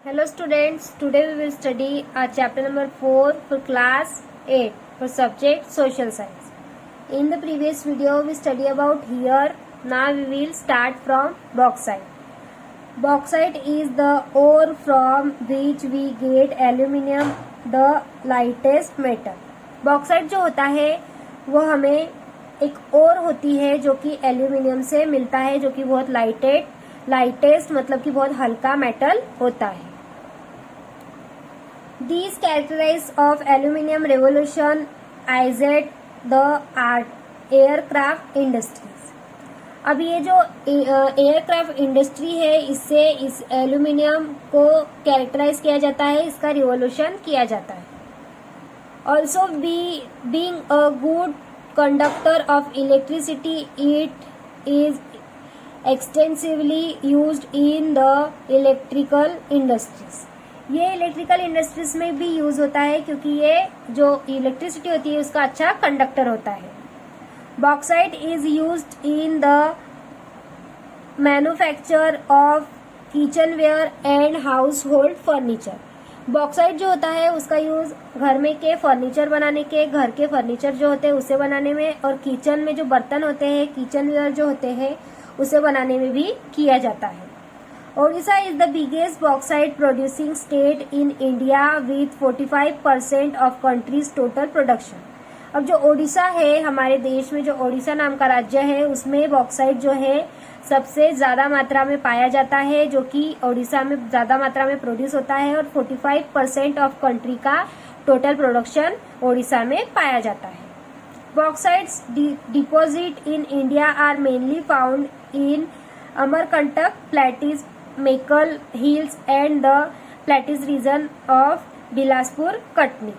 Hello students, today we will study chapter number 4 for class 8 for subject social science. In the previous video we study about here, now we will start from bauxite. Bauxite is the ore from which we get aluminium, the lightest metal. Bauxite जो होता है वो हमें एक ओर होती है जो कि एल्यूमिनियम से मिलता है, जो कि बहुत लाइटेस्ट मतलब कि बहुत हल्का मेटल होता है. These characteristics of aluminium revolution ised the aircraft industries. अब ये जो एयरक्राफ्ट इंडस्ट्री है इससे इस एल्यूमिनियम को कैरेक्टराइज किया जाता है, इसका रिवोल्यूशन किया जाता है. Also being a good conductor of electricity it is extensively used in the electrical industries. ये इलेक्ट्रिकल इंडस्ट्रीज में भी यूज होता है क्योंकि ये जो इलेक्ट्रिसिटी होती है उसका अच्छा कंडक्टर होता है. Bauxite is used in the manufacture of kitchenware and house hold furniture. Bauxite जो होता है उसका यूज घर में के फर्नीचर बनाने के, घर के फर्नीचर जो होते हैं उसे बनाने में, और किचन में जो बर्तन होते हैं, किचनवेयर जो होते हैं उसे बनाने में भी किया जाता है. Odisha is the biggest bauxite producing state in India with 45% of country's total production. अब जो ओडिशा है हमारे देश में, जो ओडिशा नाम का राज्य है उसमें बॉक्साइट जो है सबसे ज्यादा मात्रा में पाया जाता है, जो कि ओडिशा में ज्यादा मात्रा में प्रोड्यूस होता है, और 45% ऑफ कंट्री का टोटल प्रोडक्शन ओडिशा में पाया जाता है. Bauxites deposit in India are mainly found in Amarkantak, plateaus, Mekal hills and the plateaus region of Bilaspur, Katni.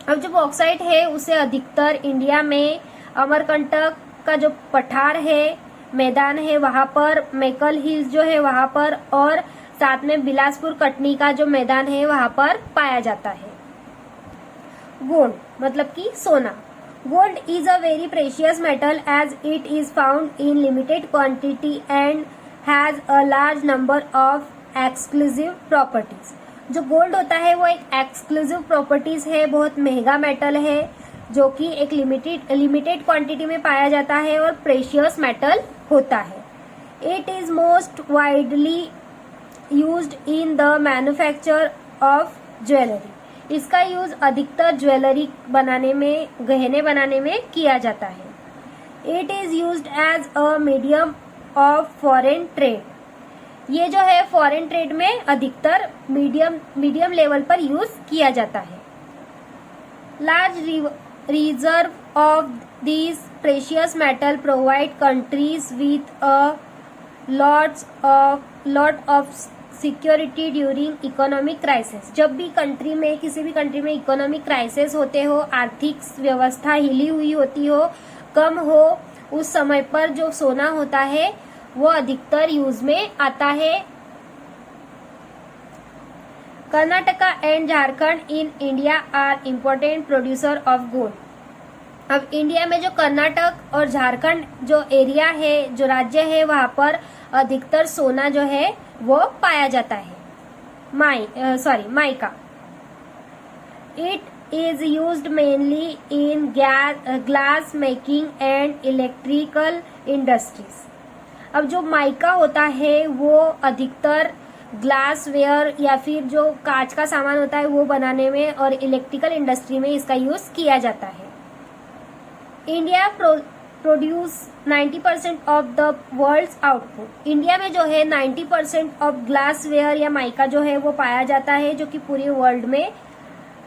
अब जो बॉक्साइट है उसे अधिकतर इंडिया में अमरकंटक का जो पठार है, मैदान है वहां पर, मेकल हिल्स जो है वहां पर, और साथ में बिलासपुर कटनी का जो मैदान है वहां पर पाया जाता है. गोल्ड मतलब कि सोना. Gold is a very precious metal as it is found in limited quantity and has a large number of exclusive properties. जो गोल्ड होता है वो एक एक्सक्लूसिव प्रॉपर्टीज है, बहुत महंगा मेटल है जो कि एक लिमिटेड क्वांटिटी में पाया जाता है और प्रेशियस मेटल होता है. It is most widely used in the manufacture of jewellery. इसका यूज अधिकतर ज्वेलरी बनाने में, गहने बनाने में किया जाता है. It is used as a medium of foreign trade. ये जो है फॉरेन ट्रेड में अधिकतर मीडियम लेवल पर यूज किया जाता है. Large reserve of this precious metal provide countries with a lot of security during economic crisis. जब भी किसी भी कंट्री में इकोनॉमिक क्राइसिस होते हो, आर्थिक व्यवस्था हिली हुई होती हो, कम हो, उस समय पर जो सोना होता है वो अधिकतर यूज में आता है. Karnataka and Jharkhand in India are important producer of gold. अब इंडिया में जो कर्नाटक और झारखंड जो एरिया है, जो राज्य है, वहां पर अधिकतर सोना जो है वो पाया जाता है. Mica. It is used mainly in glass making and electrical industries. अब जो माइका होता है वो अधिकतर ग्लासवेयर या फिर जो कांच का सामान होता है वो बनाने में और इलेक्ट्रिकल इंडस्ट्री में इसका यूज किया जाता है. India produce 90% of the world's output. India में जो है 90% ऑफ ग्लासवेयर या माइका जो है वो पाया जाता है, जो कि पूरे वर्ल्ड में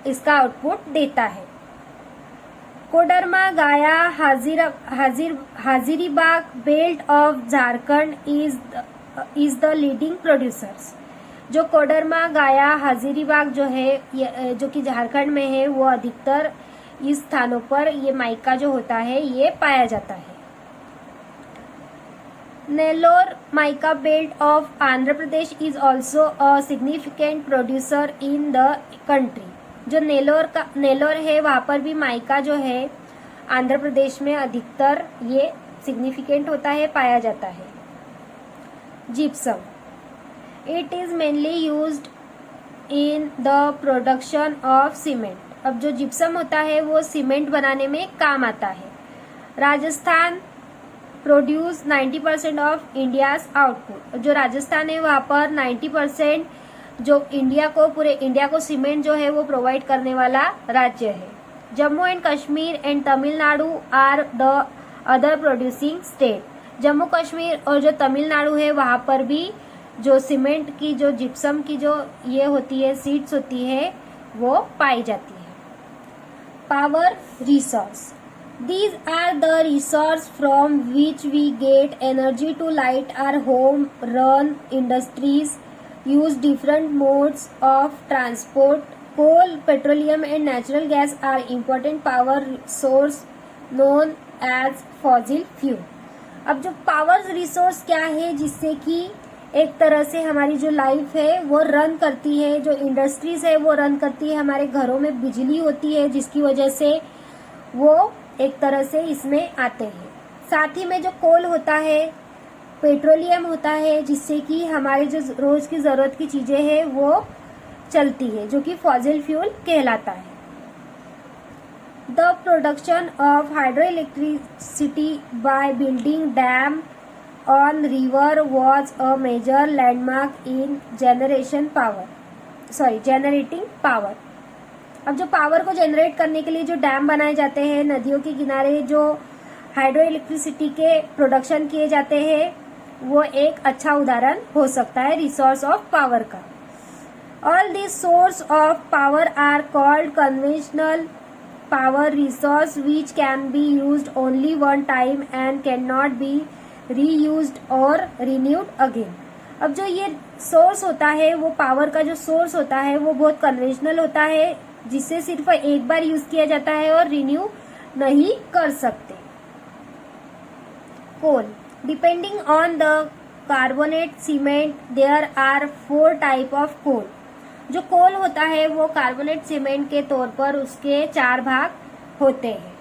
इसका आउटपुट देता है. Koderma, Gaya, Hazaribagh belt of Jharkhand is the leading producers. जो कोडरमा, गाया, हाजिरीबाग जो है जो कि झारखंड में है, वो अधिकतर इस स्थानों पर ये माइका जो होता है ये पाया जाता है. Nellore mica belt of Andhra Pradesh is also a significant producer in the country. जो नेल्लोर है वहां पर भी माइका जो है आंध्र प्रदेश में अधिकतर ये सिग्निफिकेंट होता है, पाया जाता है. Gypsum. It is mainly used in the production of cement. अब जो जिप्सम होता है वो सीमेंट बनाने में काम आता है। Rajasthan produce 90% of India's output. जो राजस्थान है वहाँ पर 90% जो पूरे इंडिया को सीमेंट जो है वो प्रोवाइड करने वाला राज्य है। Jammu and Kashmir and Tamil Nadu are the other producing state. Jammu Kashmir और जो तमिलनाडु है वहाँ पर भी जो सीमेंट की जो जिप्सम की जो ये होती है सीड्स होती है वो पाई जाती है। Power resource, these are the resources from which we get energy to light our home, run industries, use different modes of transport. Coal, petroleum and natural gas are important power source known as fossil fuel. अब जो power resource क्या है जिससे कि एक तरह से हमारी जो लाइफ है वो रन करती है, जो इंडस्ट्रीज है वो रन करती है, हमारे घरों में बिजली होती है जिसकी वजह से वो एक तरह से इसमें आते हैं। साथ ही में जो कोल होता है, पेट्रोलियम होता है जिससे कि हमारे जो रोज की जरूरत की चीजें हैं वो चलती है, जो कि फॉसिल फ्यूल कहलाता है। The production of hydro electricity by building dam on river was a major landmark in generating power. अब जो पावर को जनरेट करने के लिए जो डैम बनाए जाते हैं, नदियों के किनारे जो हाइड्रो इलेक्ट्रिसिटी के प्रोडक्शन किए जाते हैं, वो एक अच्छा उदाहरण हो सकता है रिसोर्स ऑफ पावर का। All this source of power are called conventional power resource which can be used only one time and can not be reused or renewed again. अब जो ये सोर्स होता है, वो पावर का जो सोर्स होता है वो बहुत कन्वेंशनल होता है जिसे सिर्फ एक बार यूज किया जाता है और रिन्यू नहीं कर सकते। Coal, depending on the carbonate cement there are 4 type of coal. जो कोल होता है वो कार्बोनेट सीमेंट के तौर पर उसके 4 भाग होते हैं।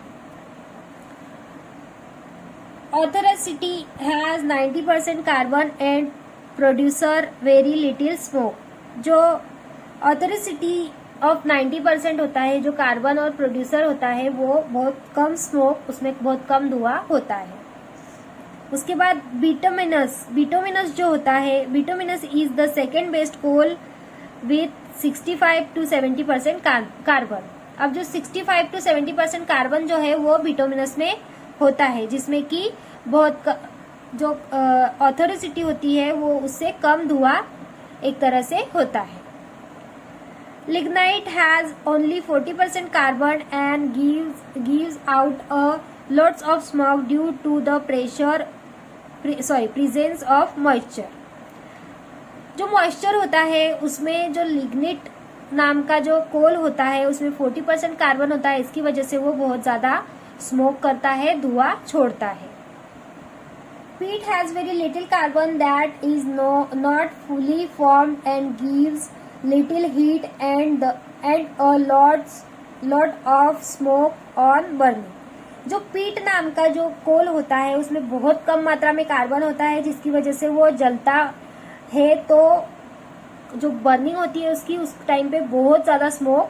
Anthracite has 90% carbon and producer very little smoke. जो ऑथेरिसिटी ऑफ 90% होता है, जो कार्बन और प्रोड्यूसर होता है वो बहुत कम स्मोक, उसमें बहुत कम धुआं होता है। उसके बाद बिटुमिनस जो होता है, bituminous is the second best coal with 65 to 70% carbon. अब जो 65 to 70% कार्बन जो है वो बिटुमिनस में होता है, जिसमें कि बहुत जो ऑथेरिसिटी होती है वो उससे कम धुआं एक तरह से होता है। Lignite has only 40% carbon and gives out a lots of smoke due to the presence of moisture। जो मॉइस्चर होता है उसमें जो लिग्निट नाम का जो कोल होता है उसमें 40% कार्बन होता है, इसकी वजह से वो बहुत ज्यादा स्मोक करता है, धुआं छोड़ता है। Peat has very little carbon that is not fully formed and gives little heat and a lot of smoke on burning। जो पीट नाम का जो कोल होता है उसमें बहुत कम मात्रा में कार्बन होता है, जिसकी वजह से वो जलता है तो जो बर्निंग होती है उसकी उस टाइम पे बहुत ज्यादा स्मोक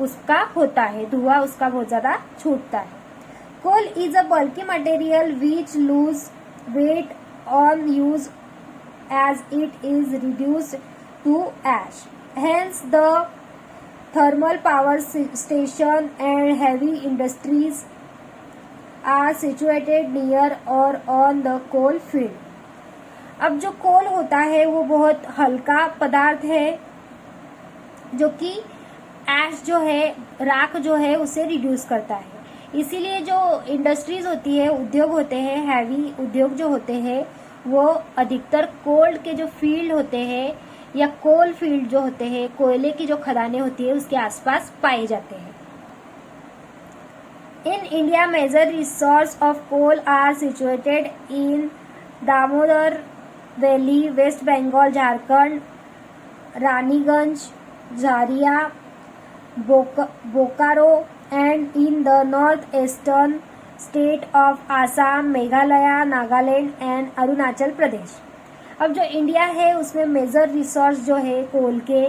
उसका होता है, धुआं उसका बहुत ज्यादा छूटता है। Coal is a bulky material which loose weight on use as it is reduced to ash. Hence the thermal power station and heavy industries are situated near or on the coal field. अब जो coal होता है वो बहुत हल्का पदार्थ है जो कि ऐश जो है, राख जो है उसे रिड्यूस करता है। इसीलिए जो इंडस्ट्रीज होती है, उद्योग होते हैं, हैवी उद्योग जो होते हैं वो अधिकतर कोल के जो फील्ड होते हैं या कोल फील्ड जो होते हैं, कोयले की जो खदानें होती है उसके आसपास पाए जाते हैं। In India, major resources of coal are situated in Damodar Valley, West Bengal, Jharkhand, Raniganj, Jharia, Bokaro, and in the northeastern state of Assam, Meghalaya, Nagaland and Arunachal Pradesh। अब जो इंडिया है उसमें मेजर रिसोर्स जो है कोल के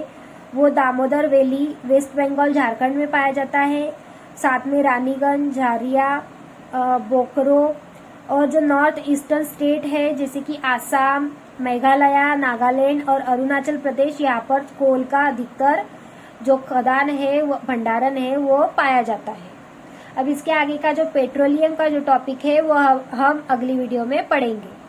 वो Damodar valley waste Bengal Jharkhand में पाया जाता है। साथ में रानीगंज, झारिया, बोकारो और जो नॉर्थ ईस्टर्न स्टेट है जैसे कि आसाम, मेघालय, नागालैंड और अरुणाचल प्रदेश, यहाँ पर कोल का अधिकतर जो खदान है, वो भंडारण है, वो पाया जाता है। अब इसके आगे का जो पेट्रोलियम का जो टॉपिक है वो हम अगली वीडियो में पढ़ेंगे।